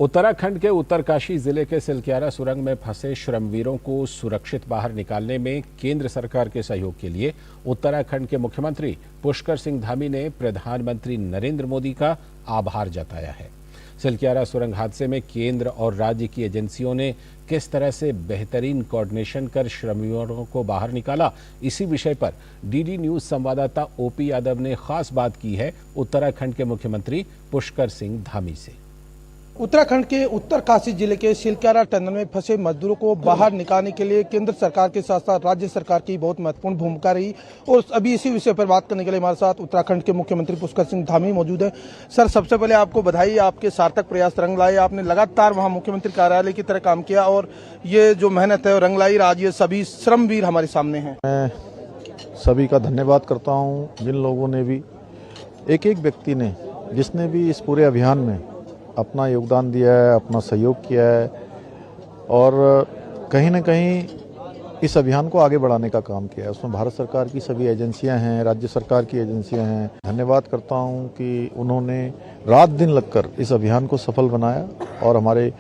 उत्तराखंड के उत्तरकाशी जिले के सिलक्यारा सुरंग में फंसे श्रमवीरों को सुरक्षित बाहर निकालने में केंद्र सरकार के सहयोग के लिए उत्तराखंड के मुख्यमंत्री पुष्कर सिंह धामी ने प्रधानमंत्री नरेंद्र मोदी का आभार जताया है। सिलक्यारा सुरंग हादसे में केंद्र और राज्य की एजेंसियों ने किस तरह से बेहतरीन कोऑर्डिनेशन कर श्रमवीरों को बाहर निकाला, इसी विषय पर डीडी न्यूज संवाददाता ओपी यादव ने खास बात की है उत्तराखंड के मुख्यमंत्री पुष्कर सिंह धामी से। उत्तराखंड के उत्तरकाशी जिले के सिलक्यारा टनल में फंसे मजदूरों को बाहर निकालने के लिए केंद्र सरकार के साथ साथ राज्य सरकार की बहुत महत्वपूर्ण भूमिका रही और अभी इसी विषय पर बात करने के लिए हमारे साथ उत्तराखंड के मुख्यमंत्री पुष्कर सिंह धामी मौजूद है। सर, सबसे पहले आपको बधाई, आपके सार्थक प्रयास रंग लाए। आपने लगातार वहां मुख्यमंत्री कार्यालय की तरह काम किया और ये जो मेहनत है रंग लाई। आज ये सभी श्रमवीर हमारे सामने हैं। मैं सभी का धन्यवाद करता हूँ, जिन लोगों ने भी, एक एक व्यक्ति ने जिसने भी इस पूरे अभियान में अपना योगदान दिया है, अपना सहयोग किया है और कहीं न कहीं इस अभियान को आगे बढ़ाने का काम किया है। उसमें भारत सरकार की सभी एजेंसियां हैं, राज्य सरकार की एजेंसियां हैं। धन्यवाद करता हूं कि उन्होंने रात दिन लगकर इस अभियान को सफल बनाया और हमारे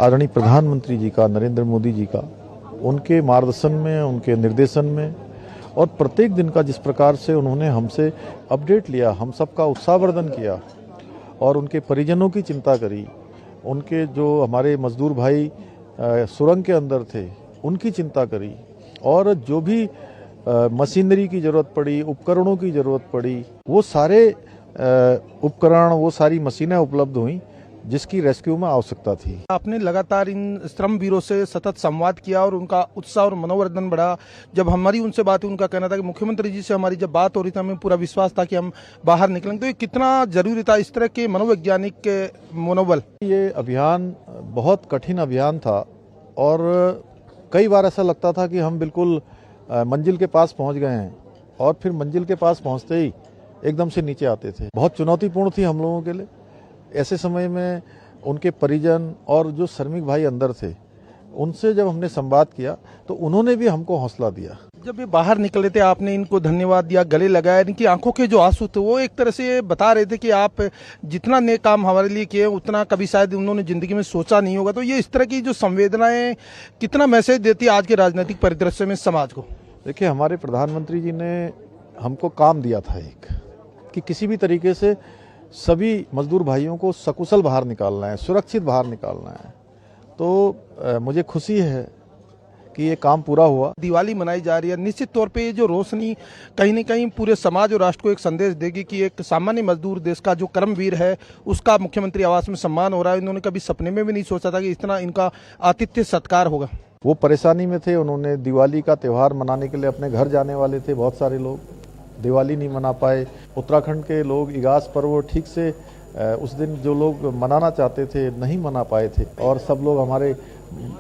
आदरणीय प्रधानमंत्री जी का, नरेंद्र मोदी जी का, उनके मार्गदर्शन में, उनके निर्देशन में और प्रत्येक दिन का जिस प्रकार से उन्होंने हमसे अपडेट लिया, हम सबका उत्साहवर्धन किया और उनके परिजनों की चिंता करी, उनके जो हमारे मजदूर भाई सुरंग के अंदर थे उनकी चिंता करी और जो भी मशीनरी की ज़रूरत पड़ी, उपकरणों की ज़रूरत पड़ी, वो सारे उपकरण, वो सारी मशीनें उपलब्ध हुई जिसकी रेस्क्यू में आवश्यकता थी। आपने लगातार इन श्रमवीरों से सतत संवाद किया और उनका उत्साह और मनोवर्धन बढ़ा। जब हमारी उनसे बात हुई, उनका कहना था कि मुख्यमंत्री जी से हमारी जब बात हो रही थी, हमें पूरा विश्वास था कि हम बाहर निकलेंगे। तो ये कितना जरूरी था इस तरह के मनोवैज्ञानिक के मनोबल? ये अभियान बहुत कठिन अभियान था और कई बार ऐसा लगता था कि हम बिल्कुल मंजिल के पास पहुँच गए हैं और फिर मंजिल के पास पहुँचते ही एकदम से नीचे आते थे। बहुत चुनौतीपूर्ण थी हम लोगों के लिए। ऐसे समय में उनके परिजन और जो श्रमिक भाई अंदर थे, उनसे जब हमने संवाद किया तो उन्होंने भी हमको हौसला दिया। जब ये बाहर निकले थे, आपने इनको धन्यवाद दिया, गले लगाया। इनकी आंखों के जो आंसू थे वो एक तरह से बता रहे थे कि आप जितना नेक काम हमारे लिए किए उतना कभी शायद उन्होंने जिंदगी में सोचा नहीं होगा। तो ये इस तरह की जो संवेदनाएं कितना मैसेज देती है आज के राजनीतिक परिदृश्य में समाज को? देखिए, हमारे प्रधानमंत्री जी ने हमको काम दिया था एक, कि किसी भी तरीके से सभी मजदूर भाइयों को सकुशल बाहर निकालना है, सुरक्षित बाहर निकालना है। तो मुझे खुशी है कि ये काम पूरा हुआ। दिवाली मनाई जा रही है, निश्चित तौर पे ये जो रोशनी कहीं न कहीं पूरे समाज और राष्ट्र को एक संदेश देगी कि एक सामान्य मजदूर, देश का जो कर्मवीर है, उसका मुख्यमंत्री आवास में सम्मान हो रहा है। इन्होंने कभी सपने में भी नहीं सोचा था कि इतना इनका आतिथ्य सत्कार होगा। वो परेशानी में थे, उन्होंने दिवाली का त्यौहार मनाने के लिए अपने घर जाने वाले थे। बहुत सारे लोग दिवाली नहीं मना पाए। उत्तराखंड के लोग इगास पर्व ठीक से उस दिन जो लोग मनाना चाहते थे नहीं मना पाए थे और सब लोग हमारे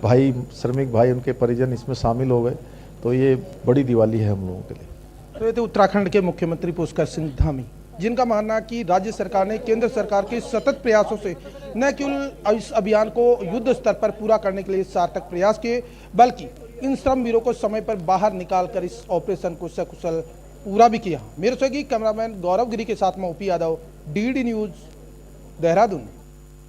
भाई, श्रमिक भाई, उनके परिजन इसमें शामिल हो गए। तो ये बड़ी दिवाली है हम लोगों के लिए। तो ये थे उत्तराखंड के मुख्यमंत्री पुष्कर सिंह धामी, जिनका मानना कि राज्य सरकार ने केंद्र सरकार के सतत प्रयासों से न केवल इस अभियान को युद्ध स्तर पर पूरा करने के लिए सार्थक प्रयास किए, बल्कि इन श्रमवीरों को समय पर बाहर निकालकर इस ऑपरेशन को सकुशल पूरा भी किया। मेरे सहयोगी कैमरामैन गौरव गिरी के साथ में OP Yadav, DD news, Dehradun.